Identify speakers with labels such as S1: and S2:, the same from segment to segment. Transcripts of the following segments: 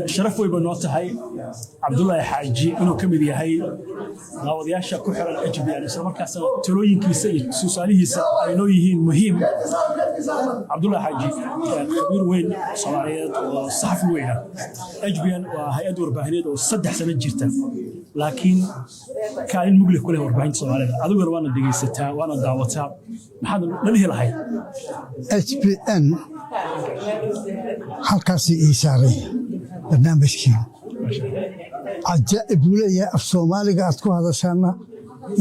S1: شرف ويبنوتهاي عبد الله حاجي إنه كمدي هاي ناودياشا كحر الأجبي يعني سلام كاسن تلوين كيسي سوساليه سأينويه مهم عبد الله حاجي خبير وين صلاحيات وصحفي وينها أجبيان وهي أدور باهنيد وصدح سنة جرتا لكن كان مقلق كله 40 صلاحيات أدور وانا دقيستها وانا دعوتها محمد لليه لهاي
S2: HBN halkaasi ii saaray barnaamijkii cajaa'ib weeye af Soomaaliga aad ku hadashaana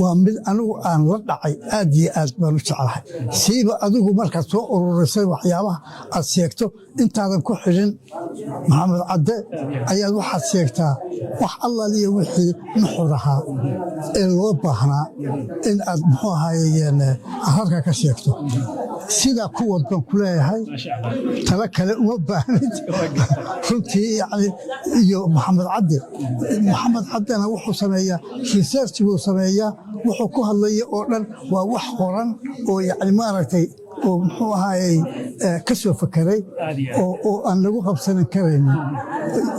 S2: waa mid anigu aan la dhacay aad iyo aad baan u jecelahay siiba adigu marka soo ururisay waxyaabaha aad sheegto intaadan ku xirin maxamed cadde ayaad waxaad sheegtaa wax alla liya wixii nuxuraha ee loo baahnaa in aad muxuu ahaayeen halka ka sheegto sida kuwad baan ku leeyahay tala kale uma baahnid runtii yani iyo maxamed caddena wuxuu sameeyaa research buu sameeyaa wuxuu ku hadlaya oo dhan waa wax qoran oo yani maaragtay oo muxuu ahaayey ka soo fakaray oo aan lagu qabsanan karaynin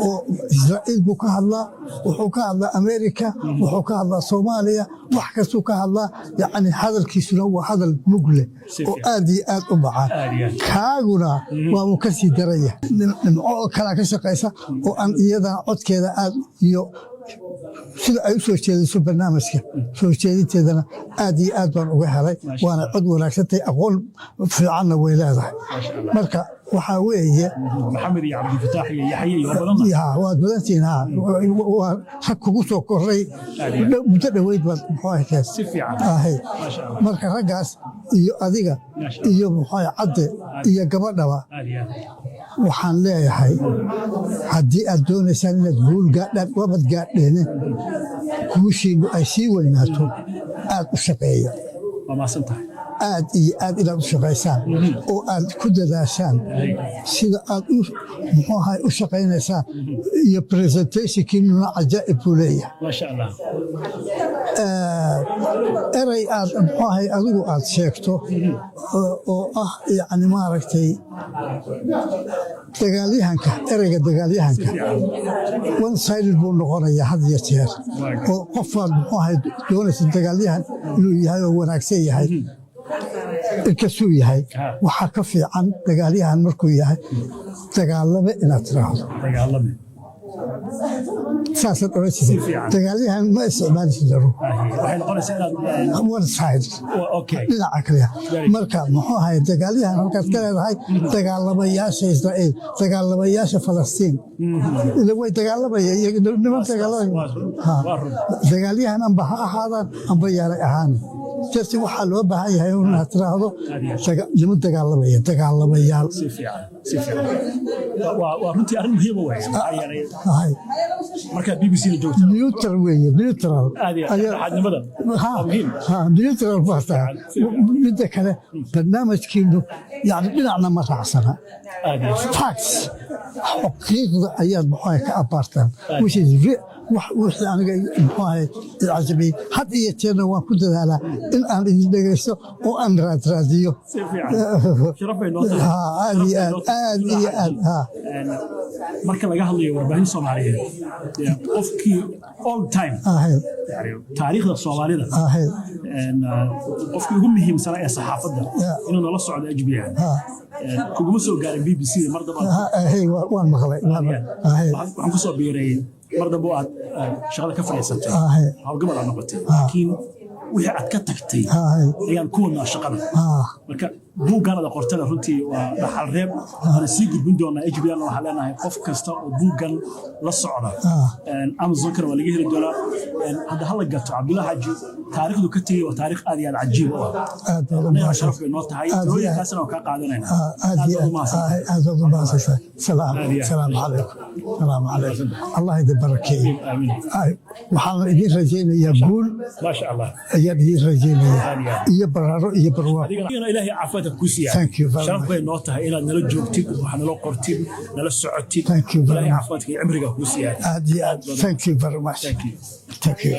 S2: oo Israa'iil buu ka hadlaa wuxuu ka hadlaa Ameerika wuxuu ka hadlaa Soomaaliya wax kastuu ka hadlaa yani hadalkiisuna waa hadal mugle oo aad iyo aad u bacaan kaaguna waa uu ka sii daraya nimco kala ka shaqeysa oo aan iyadana codkeeda aad iyo sida ay u soo jeediso barnaamijka soo jeedinteedana aad iyo aad baan uga helay waana cod wanaagsantahay aqoon fiicanna way leedahay marka waxaa weeye
S1: maxamed iyo cabdi fataax iyo yaxye iyo badan
S2: waad badantiin waa rag kugu soo koray muddo dhoweyd baad muxuu ahayd
S1: si fiican
S2: marka raggaas iyo adiga iyo muxuu cadde iyo gabadhaba waxaan leeyahay haddii aad doonaysaan inaad guul gaadhaan wabad gaadheen guushiinu ay sii weynaato aad u shaqeeya aad iyo aad inaad u shaqaysaan oo aad ku dadaashaan sida aad muxuu ahay u shaqaynaysaan iyo presentationkiinuna cajaa'ib buu leeyahay
S1: maasha Allah
S2: eray aad muxuu ahay adigu aad sheegto oo ah yani maaragtay dagaalyahanka ereyga dagaalyahanka one sided buu noqonayaa had iyo jeer oo qofaad muxuu ahay doonaysa dagaalyahan inuu yahay oo wanaagsan yahay inkastuu yahay waxaa ka fiican dagaalyahan markuu yahay dagaalame inaad tiraahdo saasaad oranaysa dagaalyahan ma isticmaali jiro one side dhinaca kale marka muxuu ahay dagaalyahan halkaad ka leedahay dagaalamayaasha Israa'iil dagaalamayaasha Falastiin ila way dagaalamaya niman dagaalyahan amba ha ahaadaan amba yaanay ahaan جالس واحد لو بهاي هاي ونهتراهضو لمن dagaalamayaal
S1: si fiican waa runtii arrin muhiim ah weeye
S2: هاي
S1: marka BBC la joogto
S2: neutral weeye neutral
S1: xadnimada muhiim
S2: neutral fasta midda kale barnaamijkiinu yani dhinacna ma raacsana facts xaqiiqda ayaad maxay ka abartaan which is wixii aniga muxuu ahay cajabi had iyo jeerna waan ku dadaalaa in aan idin dhageysto oo aan raadiyo aad iyo aad
S1: marka laga hadlayo warbaahin Soomaaliyeed qofkii all time taariikhda Soomaalida qofkii ugu muhiimsan ee saxaafadda inuu nala socdo HBN kuguma soo gaarin BBC mar daba
S2: waan maqlay
S1: waxaan ku soo biiray mar daba aad shaqada ka fadhiisatay hawlgabad aad noqotay laakiin wixii aad ka tagtay ayaan ku wadnaa shaqada marka buuggaanada qortada runtii waa dhaxal reeb aan sii gudbin doonaa HBN waxaan leenahay qof kasta oo buuggan la socda Amazon kana waa laga heli doonaa hadda hal gato Cabdullaahi Xaaji taariikhdu ka tagay waa taariikh aad iyo aad cajiib ah aad sharaf bay noo tahay tooyinkaasna oo ka qaadanayna
S2: aad u maasay salaam calaykum Allah idin barakeeyo waxaan idin rajaynayaa guul
S1: ma sha Allah
S2: ayaan idin rajaynayaa iyo baraaro iyo barwaaqo
S1: ilaahay caafimaad ku siiya sharaf bay noo tahay inaad nala joogtid waxa nala qortid nala socotid ilaahay caafimaadka iyo cimriga ku siiya
S2: aad iyo aad thank you very much thank you